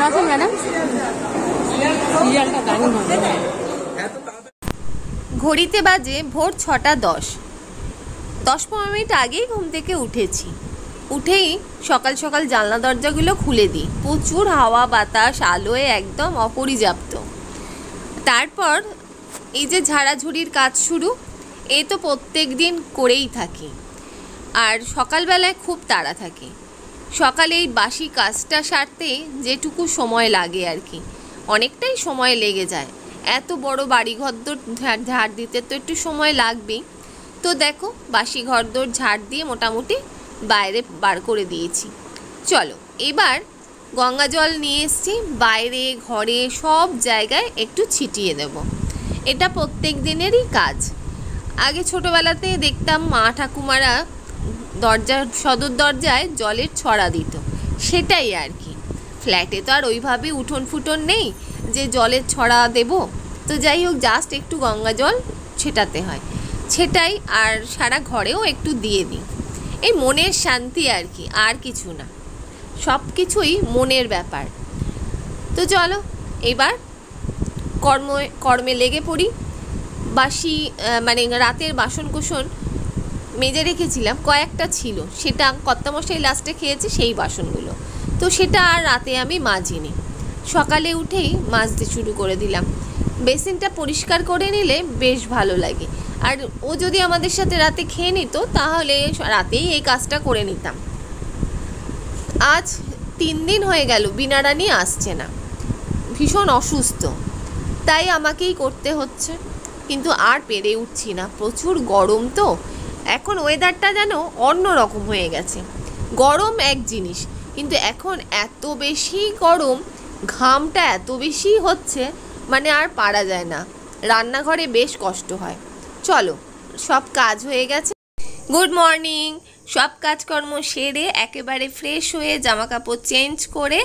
আছেন ম্যাডাম? ঘড়িতে বাজে ভোর 6:10। 10-15 মিনিট আগেই ঘুম থেকে উঠেছি। উঠেই সকাল সকাল জানলা দরজাগুলো খুলে দিই। প্রচুর হাওয়া বাতাস, আলোয় একদম অপর্যাপ্ত। তারপর এই যে ঝাড়াঝুড়ির কাজ শুরু, এ তো প্রত্যেক দিন করেই থাকি। আর সকালবেলায় খুব তাড়া থাকে। সকালে এই বাসি কাজটা সারতে যেটুকু সময় লাগে আর কি, অনেকটাই সময় লেগে যায়। এত বড় বাড়ি ঘরদোর ঝাড় দিতে তো একটু সময় লাগবেই। তো দেখো, বাসি ঘরদোর ঝাড় দিয়ে মোটামুটি বাইরে বার করে দিয়েছি। চলো এবার গঙ্গা জল নিয়ে এসেছি, বাইরে ঘরে সব জায়গায় একটু ছিটিয়ে দেব। এটা প্রত্যেক দিনেরই কাজ। আগে ছোটোবেলাতে দেখতাম মা ঠাকুমারা সদর দরজায় জলের ছড়া দিত, সেটাই আর কি। ফ্ল্যাটে তো আর ওইভাবে উঠোন ফুটন নেই যে জলের ছড়া দেব। তো যাই হোক, জাস্ট একটু গঙ্গা জল ছেটাতে হয়, সেটাই। আর সারা ঘরেও একটু দিয়ে দিই। এই মনের শান্তি আর কি, আর কিছু না। সব কিছুই মনের ব্যাপার। তো চলো এবার কর্মে লেগে পড়ি। বাসি রাতের বাসনকোসন মেজে রেখেছিলাম, কয়েকটা ছিল, সেটা কর্তামশাই লাস্টে খেয়েছে সেই বাসনগুলো। তো সেটা আর রাতে আমি মাজিনি, সকালে উঠেই মাজতে শুরু করে দিলাম। বেসিনটা পরিষ্কার করে নিলে বেশ ভালো লাগে। আর ও যদি আমাদের সাথে রাতে খেয়ে নিত তাহলে রাতেই এই কাজটা করে নিতাম। আজ 3 দিন হয়ে গেল বীণারানী আসছে না, ভীষণ অসুস্থ, তাই আমাকেই করতে হচ্ছে। কিন্তু আর পেরে উঠছি না, প্রচুর গরম তো। এখন ওয়েদারটা যেন অন্য রকম হয়ে গেছে। গরম এক জিনিস, কিন্তু এখন এত বেশি গরম, ঘামটা এত বেশি হচ্ছে, আর পারা যায় না। রান্নাঘরে বেশ কষ্ট হয়। চলো, সব কাজ হয়ে গেছে। Good morning. সব কাজকর্ম সেরে একেবারে ফ্রেশ হয়ে জামা কাপড় চেঞ্জ করে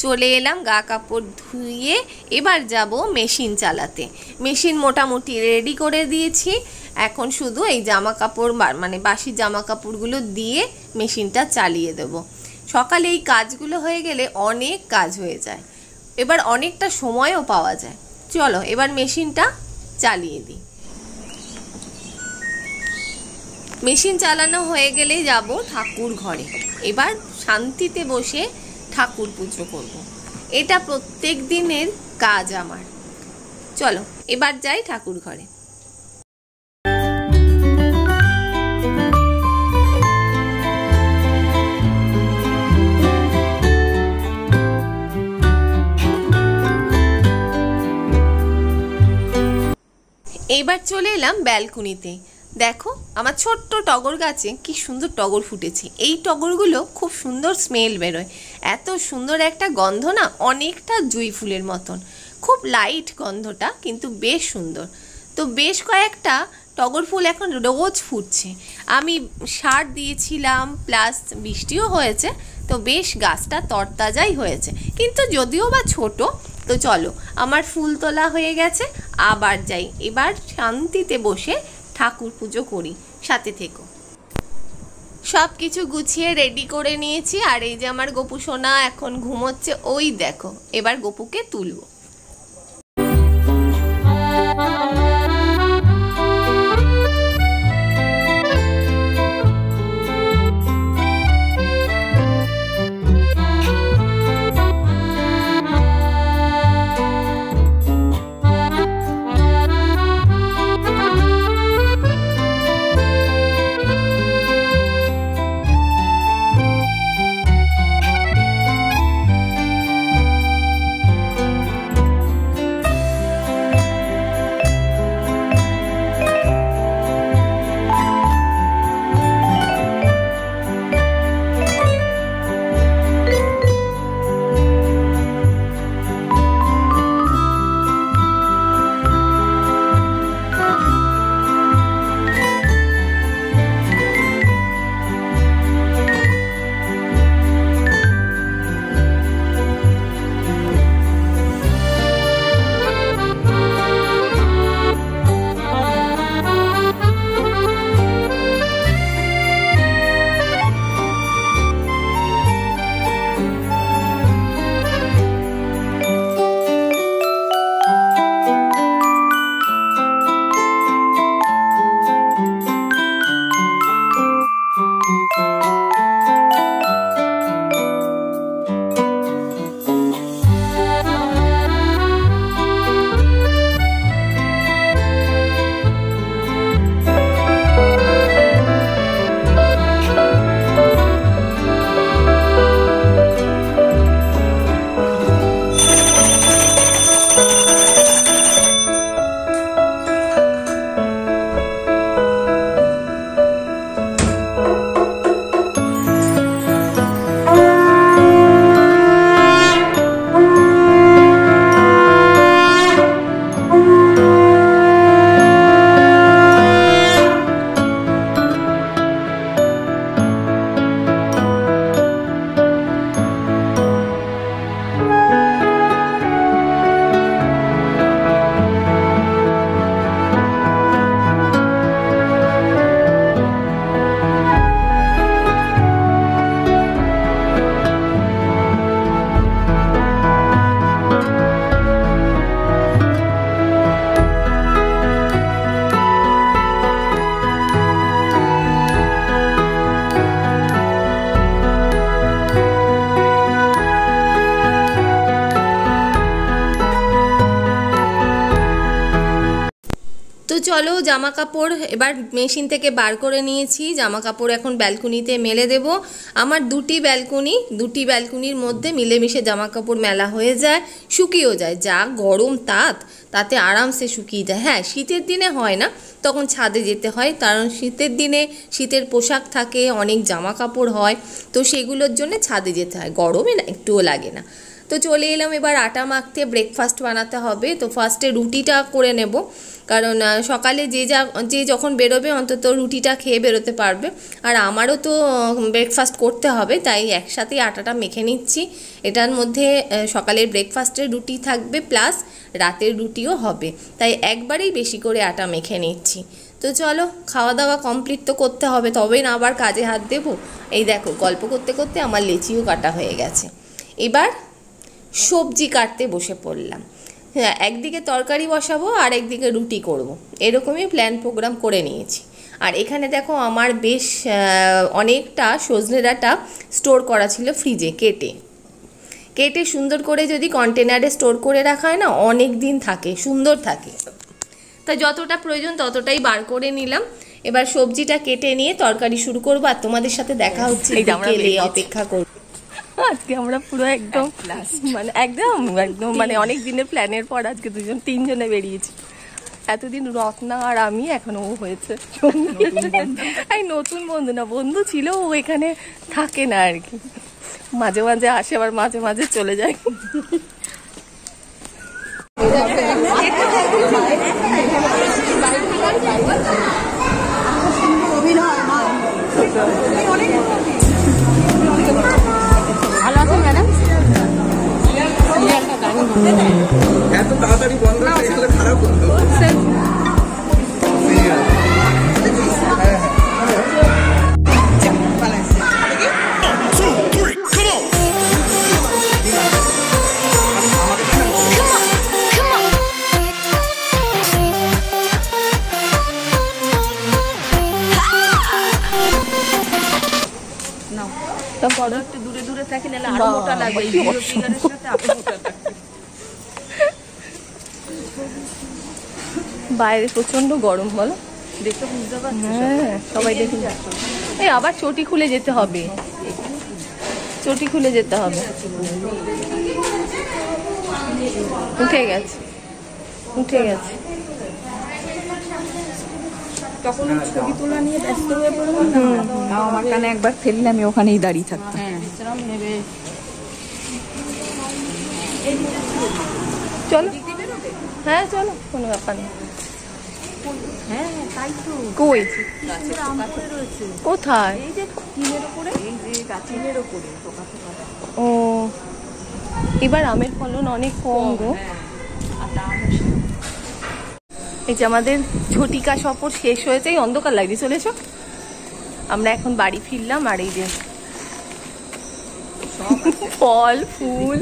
চলে এলাম, গা কাপড় ধুয়ে। এবার যাব মেশিন চালাতে। মেশিন মোটামুটি রেডি করে দিয়েছি। এখন শুধু এই জামা কাপড় বাসি জামা কাপড়গুলো দিয়ে মেশিনটা চালিয়ে দেব। সকালে এই কাজগুলো হয়ে গেলে অনেক কাজ হয়ে যায়, এবার অনেকটা সময়ও পাওয়া যায়। চলো এবার মেশিনটা চালিয়ে দিই। মেশিন চালানো হয়ে গেলে যাব ঠাকুর ঘরে। এবার শান্তিতে বসে ঠাকুর পুজো করব। এটা প্রত্যেক দিনের কাজ আমার। চলো এবার যাই ঠাকুর ঘরে। এবার চলে এলাম ব্যালকনিতে। দেখো, আমার ছোট্ট টগর গাছে কি সুন্দর টগর ফুটেছে। এই টগরগুলো খুব সুন্দর স্মেল বেরোয়, এত সুন্দর একটা গন্ধ না, অনেকটা জুঁই ফুলের মতন। খুব লাইট গন্ধটা, কিন্তু বেশ সুন্দর। তো বেশ কয়েকটা টগর ফুল এখন রোজ ফুটছে। আমি সার দিয়েছিলাম, প্লাস বৃষ্টিও হয়েছে, তো বেশ গাছটা তরতাজাই হয়েছে। কিন্তু যদিও বা ছোট। তো চলো, আমার ফুল তোলা হয়ে গেছে, আবার যাই। এবার শান্তিতে বসে ঠাকুর পুজো করি, সাথে থেকো। সব কিছু গুছিয়ে রেডি করে নিয়েছি। আর এই যে আমার গপু সোনা এখন ঘুমোচ্ছে, ওই দেখো। এবার গপুকে তুলবো। চলো জামা কাপড় এবার মেশিন থেকে বার করে নিয়েছি, জামা কাপড় এখন ব্যালকনিতে মেলে দেব। আমার দুটি ব্যালকনির মধ্যে মিলেমিশে জামা কাপড় মেলা হয়ে যায়, শুকিয়েও যায়। যা গরম তাতে আরামসে শুকিয়ে যায়। হ্যাঁ, শীতের দিনে হয় না, তখন ছাদে যেতে হয়, কারণ শীতের দিনে শীতের পোশাক থাকে, অনেক জামা কাপড় হয়, তো সেগুলোর জন্য ছাদে যেতে হয়। গরমে না একটুও লাগে না। তো চলে এলাম এবার আটা মাখতে, ব্রেকফাস্ট বানাতে হবে। তো ফার্স্টে রুটিটা করে নেব, কারণ সকালে যে যখন বেরোবে অন্তত রুটিটা খেয়ে বেরোতে পারবে। আর আমারও তো ব্রেকফাস্ট করতে হবে, তাই একসাথেই আটাটা মেখে নিচ্ছি। এটার মধ্যে সকালের ব্রেকফাস্টের রুটি থাকবে, প্লাস রাতের রুটিও হবে, তাই একবারেই বেশি করে আটা মেখে নিচ্ছি। তো চলো, খাওয়া দাওয়া কমপ্লিট তো করতে হবে, তবেই না আবার কাজে হাত দেবো। এই দেখো, গল্প করতে করতে আমার লেচিও কাটা হয়ে গেছে। এবার সবজি কাটতে বসে পড়লাম। হ্যাঁ, একদিকে তরকারি বসাবো আর একদিকে রুটি করব, এরকমই প্ল্যান প্রোগ্রাম করে নিয়েছি। আর এখানে দেখো, আমার বেশ অনেকটা সজনে ডাঁটা স্টোর করা ছিল ফ্রিজে, কেটে সুন্দর করে যদি কন্টেনারে স্টোর করে রাখা হয় না, অনেক দিন থাকে, সুন্দর থাকে। তাই যতটা প্রয়োজন ততটাই বার করে নিলাম। এবার সবজিটা কেটে নিয়ে তরকারি শুরু করবো, আর তোমাদের সাথে দেখা হচ্ছে বিকেলে, অপেক্ষা করব। আজকে আমরা পুরো একদম মানে অনেক দিনের প্ল্যানের পর আজকে তিনজনে বেরিয়েছি। এতদিন রত্না আর আমি, এখন ও হয়েছে নতুন বন্ধু, না বন্ধু ছিল, ও এখানে থাকে না আর কি, মাঝে মাঝে আসে আবার মাঝে মাঝে চলে যায়। ভালো আছেন ম্যাডাম? এত তাড়াতাড়ি বন্ধ হলে খারাপ বন্ধ। একটু দূরে দূরে থাকি, নাহলে আরো মোটা লাগবে। বাইরে প্রচন্ড গরম, বলো, দেখতে বুঝতে পারছি। হ্যাঁ, সবাই দেখে যাচ্ছে। এই আবার চটি খুলে যেতে হবে, উঠে গেছে। তখন ছবি তোলা নিয়ে ব্যস্ত হয়ে পড়লাম। আমার কানে একবার ফেললে আমি ওখানেই দাঁড়িয়ে থাকতাম। চলো, হ্যাঁ চলো, কোনো ব্যাপার নেই। হ্যাঁ তাই তো। কই কোথায়? এই যে টিনের উপরে, এই যে গাছের উপরে পোকা পোকা। ও, এবার আমের ফলন অনেক কম গো। এই যে আমাদের ঝটিকা সফর শেষ হয়েছে, এই অন্ধকার লাগছে, চলেছ। আমরা এখন বাড়ি ফিরলাম, আর এই যে ফল ফুল,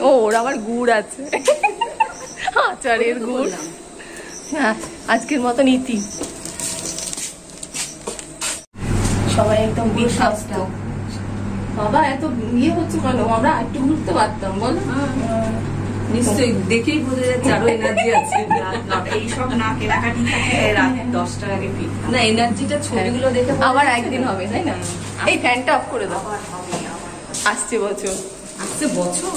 ও ওর আবার গুড় আছে, আচারের গুড়। হ্যাঁ, আজকের মতন ইতি। সবাই একদম বিশ্বস্ত। বাবা এত ইয়ে হচ্ছে কেন? আমরা একটু ঘুরতে পারতাম, বলো। নিশ্চয়ই দেখেই বোঝা যাচ্ছে আরো এনার্জি আছে। এইসব না কেনাকাটি থাকে রাত 10টার আগে ফিরতাম। না, এনার্জিটা ছবিগুলো দেখে আবার একদিন হবে, তাই না? এই ফ্যানটা অফ করে দাও। আসছে বছর আসছে বছর